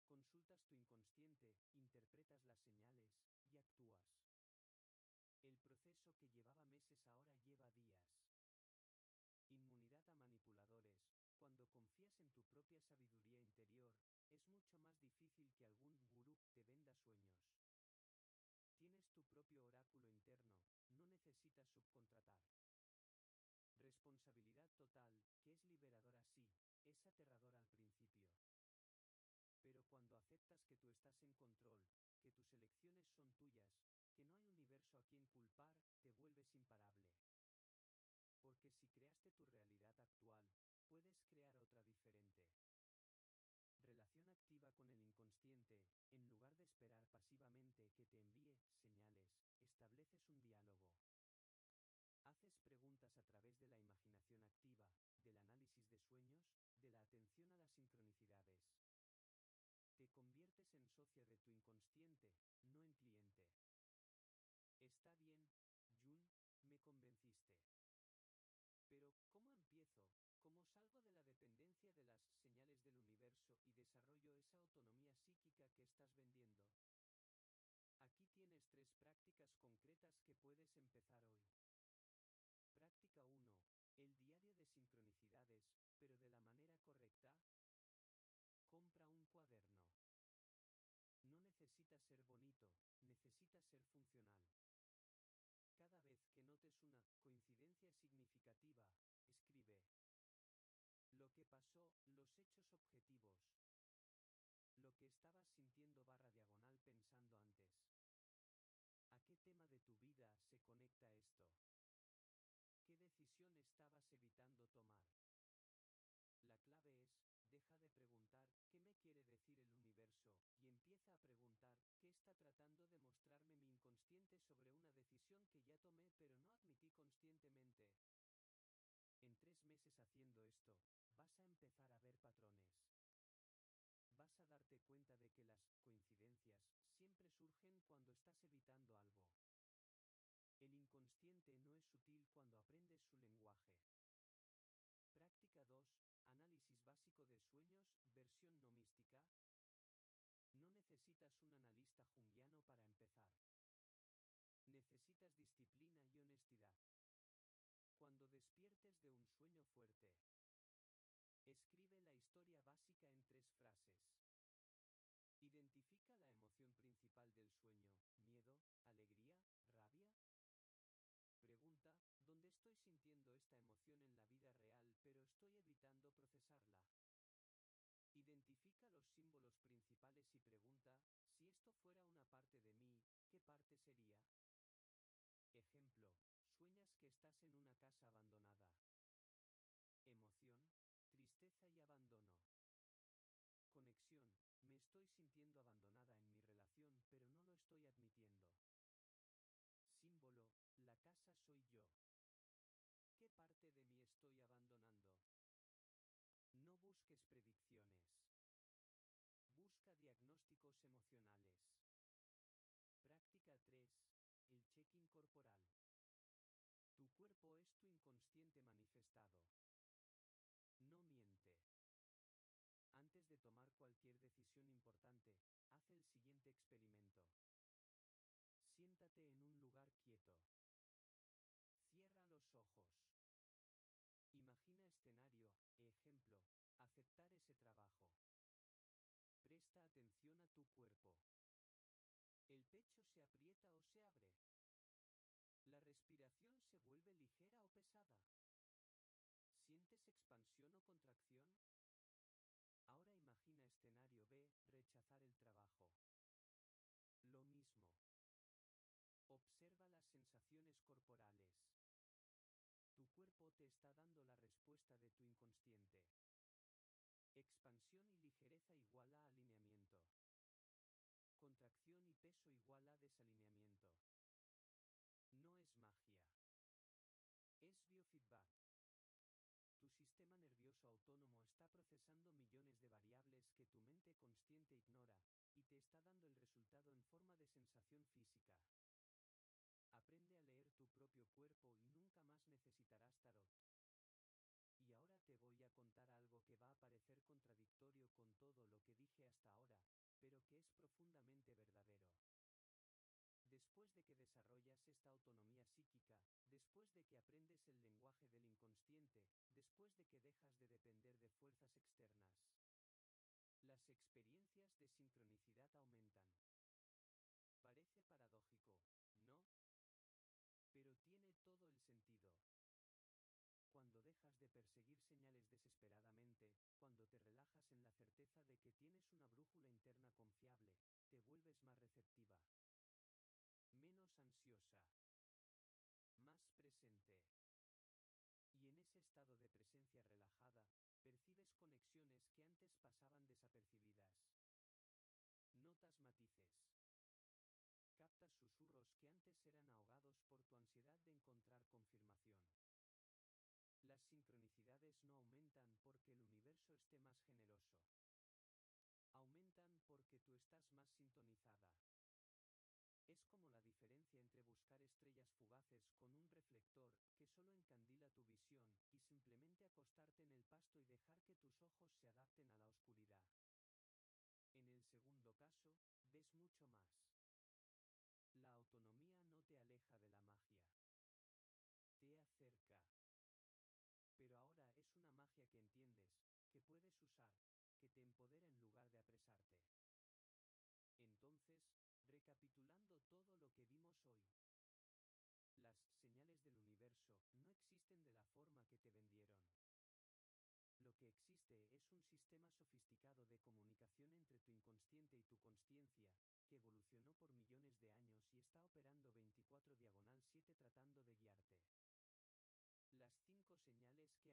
patrones emocionales y símbolos oníricos. Te conviertes en una especialista en ti. Decisiones más rápidas y precisas, dejas de quedarte paralizada esperando confirmaciones externas. Consultas tu inconsciente, interpretas las señales y actúas. El proceso que llevaba meses ahora lleva días. Inmunidad a manipuladores. Cuando confías en tu propia sabiduría interior, es mucho más difícil que algún gurú te venda sueños. Tienes tu propio oráculo interno, no necesitas subcontratar. Responsabilidad total, que es liberadora sí, es aterradora al principio. Pero cuando aceptas que tú estás en control, que tus elecciones son tuyas, que no hay universo a quien culpar, te vuelves imparable. Porque si creaste tu realidad actual, puedes crear otra diferente. Relación activa con el inconsciente. En lugar de esperar pasivamente que te envíe señales, estableces un diálogo. Haces preguntas a través de la imaginación activa, del análisis de sueños, de la atención a las sincronicidades. Te conviertes en socia de tu inconsciente, no en cliente. Está bien, Jun, me convenciste. Pero, ¿cómo empiezo? ¿Cómo salgo de la dependencia de las señales del universo y desarrollo esa autonomía psíquica que estás vendiendo? Aquí tienes 3 prácticas concretas que puedes empezar hoy. Práctica 1. El diario de sincronicidades, pero de la manera correcta. Compra un cuaderno. No necesita ser bonito, necesita ser funcional. Cada vez que notes una coincidencia significativa, escribe lo que pasó, los hechos objetivos, lo que estabas sintiendo /diagonal pensando antes. ¿A qué tema de tu vida se conecta esto? ¿Qué decisión estabas evitando tomar? La clave es, deja de preguntar ¿qué me quiere decir el universo? Y empieza a preguntar ¿qué está tratando de mostrarme mi inconsciente sobre una decisión que ya tomé pero no admití conscientemente? En 3 meses haciendo esto, vas a empezar a ver patrones. Vas a darte cuenta de que las coincidencias siempre surgen cuando estás evitando algo. El inconsciente no es sutil cuando aprendes su lenguaje. Práctica 2. Análisis básico de sueños, versión no mística. No necesitas un analista junguiano para empezar. Necesitas disciplina y honestidad. Cuando despiertes de un sueño fuerte, escribe la historia básica en 3 frases. Identifica la emoción principal del sueño, miedo, alegría, rabia. Pregunta, ¿dónde estoy sintiendo esta emoción en la vida real pero estoy evitando procesarla? Identifica los símbolos principales y pregunta, si esto fuera una parte de mí, ¿qué parte sería? Ejemplo, sueñas que estás en una casa abandonada. Emoción, tristeza y abandono. Conexión, me estoy sintiendo abandonada en mi relación pero no lo estoy admitiendo. Símbolo, la casa soy yo. ¿Qué parte de mí estoy abandonando? No busques predicciones. Busca diagnósticos emocionales. Práctica 3. El check-in corporal. Tu cuerpo es tu inconsciente manifestado. No miente. Antes de tomar cualquier decisión importante, haz el siguiente experimento. Siéntate en un lugar Cierra los ojos. Imagina escenario, ejemplo, aceptar ese trabajo. Presta atención a tu cuerpo. El pecho se aprieta o se abre. La respiración se vuelve ligera o pesada. ¿Sientes expansión o contracción? Ahora imagina escenario B, rechazar el trabajo. Lo mismo. Observa las sensaciones corporales. Tu cuerpo te está dando la respuesta de tu inconsciente. Expansión y ligereza igual a alineamiento. Contracción y peso igual a desalineamiento. No es magia. Es biofeedback. Tu sistema nervioso autónomo está procesando millones de variables que tu mente consciente ignora, y te está dando el resultado en forma de sensación física. Aprende a leer tu propio cuerpo y nunca más necesitarás tarot. Y ahora te voy a contar algo que va a parecer contradictorio con todo lo que dije hasta ahora, pero que es profundamente verdadero. Después de que desarrollas esta autonomía psíquica, después de que aprendes el lenguaje del inconsciente, después de que dejas de depender de fuerzas externas, las experiencias de sincronicidad aumentan. Parece paradójico, ¿no? Pero tiene todo el sentido. Cuando dejas de perseguir señales desesperadamente, cuando te relajas en la certeza de que tienes una brújula interna confiable, te vuelves más receptiva, menos ansiosa, más presente. Y en ese estado de presencia relajada, percibes conexiones que antes pasaban desapercibidas. Notas matices. Captas susurros que antes eran ahogados por tu ansiedad de encontrar confirmación. Las sincronicidades no aumentan porque el universo esté más generoso. Aumentan porque tú estás más sintonizada. Es como la diferencia entre buscar estrellas fugaces con un reflector que solo encandila tu visión y simplemente acostarte en el pasto y dejar que tus ojos se adapten a la oscuridad. En el segundo caso, ves mucho más. La autonomía no te aleja de la magia. Te acerca. Pero ahora es una magia que entiendes, que puedes usar, que te empodera en lugar de apresarte. Entonces, recapitulando todo lo que vimos hoy. Las señales del universo no existen de la forma que te vendieron. Lo que existe es un sistema sofisticado de comunicación entre tu inconsciente y tu consciencia, que evolucionó por millones de años y está operando 24/7 tratando de guiarte. Las 5 señales que analizamos. Repeticiones imposibles igual a constelación arquetípica activada. Tema importante emergiendo. Casualidades que salvan o destruyen igual a intencionalidad inconsciente. Tu psique orquestando eventos. Sueños que predicen igual a sistema de procesamiento de información que ignoras conscientemente. Personas enviadas en el momento justo igual a proyección arquetípica. Espejos que tu inconsciente coloca en el camino. Obstáculos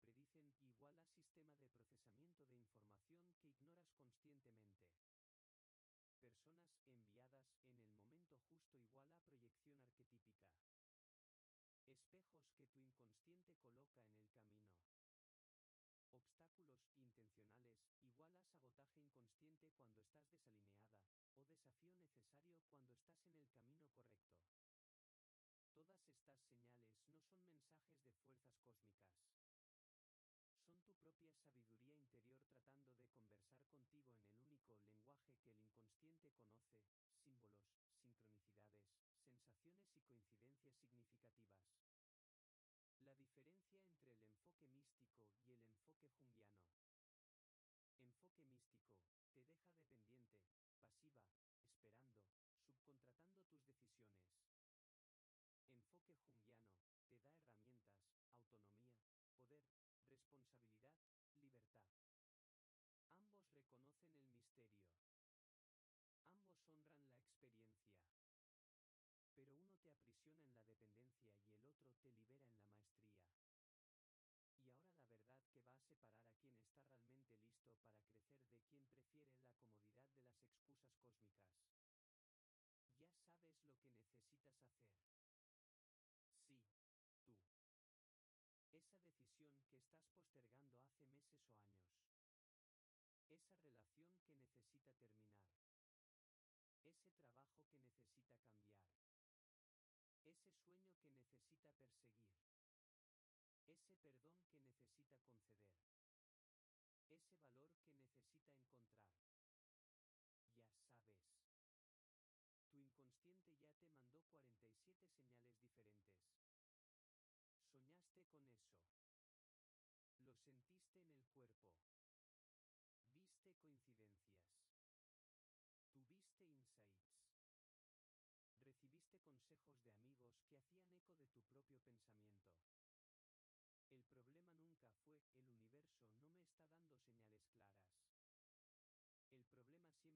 intencionales igual a sabotaje inconsciente cuando estás desalineada, o desafío necesario cuando estás en el camino correcto. Todas estas señales no son mensajes de fuerzas cósmicas. Son tu propia sabiduría interior tratando de conversar contigo en el único lenguaje que el inconsciente conoce: símbolos, sincronicidades, sensaciones y coincidencias significativas. La diferencia entre el enfoque místico y el enfoque junguiano. Enfoque místico te deja dependiente, pasiva, esperando, subcontratando tus decisiones. Enfoque junguiano te da herramientas, autonomía, poder, responsabilidad, libertad. Ambos reconocen el misterio. Ambos honran la experiencia. Pero uno te aprisiona en la dependencia y el otro te libera en la maestría. Y ahora la verdad que va a separar a quien está realmente listo para crecer de quien prefiere la comodidad de las excusas cósmicas. Ya sabes lo que necesitas hacer. Sí, tú. Esa decisión que estás postergando hace meses o años. Esa relación que necesita terminar. ese trabajo que necesita cambiar, ese sueño que necesita perseguir, ese perdón que necesita conceder, ese valor que necesita encontrar. Ya sabes. Tu inconsciente ya te mandó 47 señales diferentes. Soñaste con eso. Lo sentiste en el cuerpo. Viste coincidencias. Tuviste insights.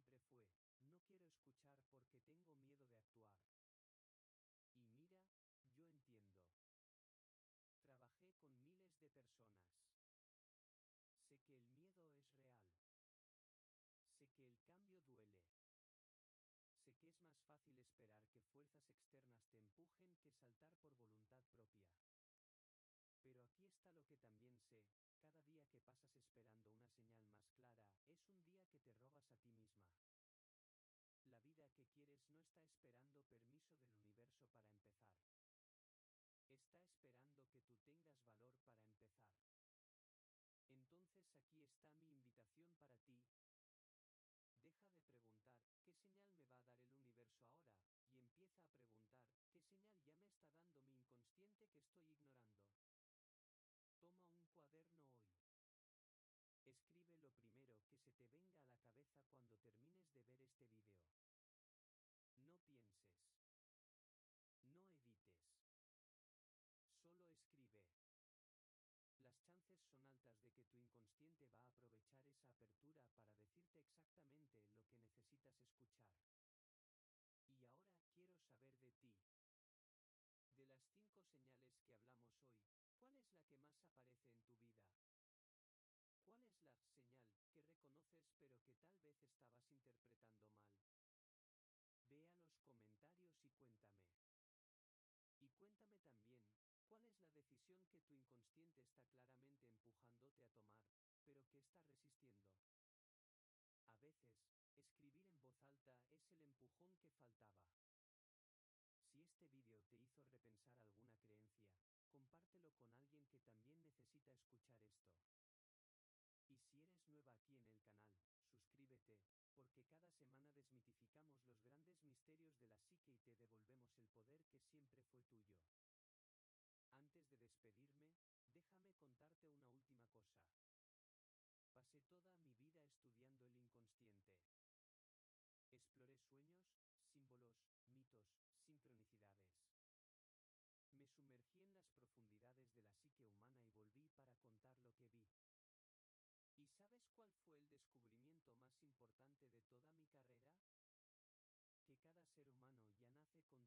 Recibiste consejos de amigos que hacían eco de tu propio pensamiento. El problema nunca fue, el universo no me está dando señales claras. El problema siempre fue, no quiero escuchar porque tengo miedo de actuar. Y mira, yo entiendo. Trabajé con miles de personas. Sé que el miedo es real. Sé que el cambio duele. Sé que es más fácil esperar que fuerzas externas te empujen que saltar por voluntad propia. Pero aquí está lo que también sé, cada día que pasas esperando una señal más clara, es un día que te robas a ti misma. La vida que quieres no está esperando permiso del universo para empezar. Está esperando que tú tengas valor para empezar. Entonces aquí está mi invitación para ti. Deja de preguntar, ¿qué señal me va a dar el universo ahora? Y empieza a preguntar, ¿qué señal ya me está dando mi inconsciente que estoy ignorando? Toma un cuaderno hoy. Escribe lo primero que se te venga a la cabeza cuando termines de ver este video. No pienses. No evites. Solo escribe. Las chances son altas de que tu inconsciente va a aprovechar esa apertura para decirte exactamente lo que necesitas escuchar. Y ahora quiero saber de ti. De las 5 señales que hablamos hoy, ¿cuál es la que más aparece en tu vida? ¿Cuál es la señal que reconoces pero que tal vez estabas interpretando mal? Ve a los comentarios y cuéntame. Y cuéntame también, ¿cuál es la decisión que tu inconsciente está claramente empujándote a tomar, pero que está resistiendo? A veces, escribir en voz alta es el empujón que faltaba. Si este vídeo te hizo repensar alguna creencia, compártelo con alguien que también necesita escuchar esto. Y si eres nueva aquí en el canal, suscríbete, porque cada semana desmitificamos los grandes misterios de la psique y te devolvemos el poder que siempre fue tuyo. Antes de despedirme, déjame contarte una última cosa. Pasé toda mi vida estudiando el inconsciente. Exploré sueños, símbolos, mitos, sincronicidades. Me sumergí en las profundidades de la psique humana y volví para contar lo que vi. ¿Y sabes cuál fue el descubrimiento más importante de toda mi carrera? Que cada ser humano ya nace con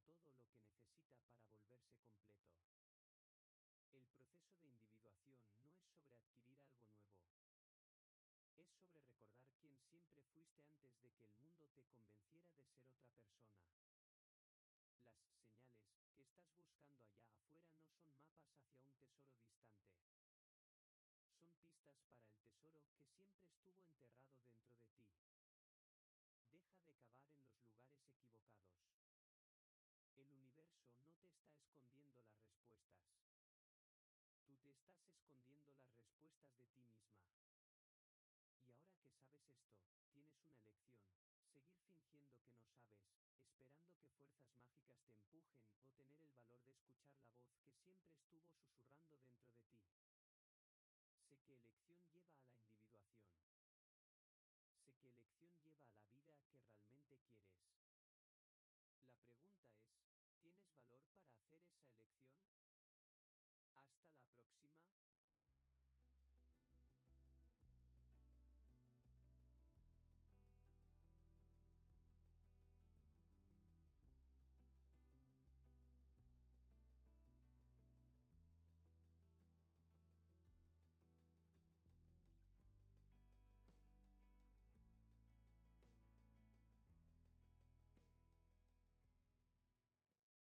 todo lo que necesita para volverse completo. El proceso de individuación no es sobre adquirir algo nuevo. Es sobre recordar quién siempre fuiste antes de que el mundo te convenciera de ser otra persona. Las señales que estás buscando allá afuera no son mapas hacia un tesoro distante. Son pistas para el tesoro que siempre estuvo enterrado dentro de ti. Deja de cavar en los lugares equivocados. El universo no te está escondiendo las respuestas. Tú te estás escondiendo las respuestas de ti misma. Y ahora que sabes esto, tienes una elección: seguir fingiendo que no sabes, esperando que fuerzas mágicas te empujen, o tener el valor de escuchar la voz que siempre estuvo susurrando dentro de ti. Sé que elección lleva a la individuación. Sé que elección lleva a la vida que realmente quieres. La pregunta es, ¿tienes valor para hacer esa elección? Hasta la próxima.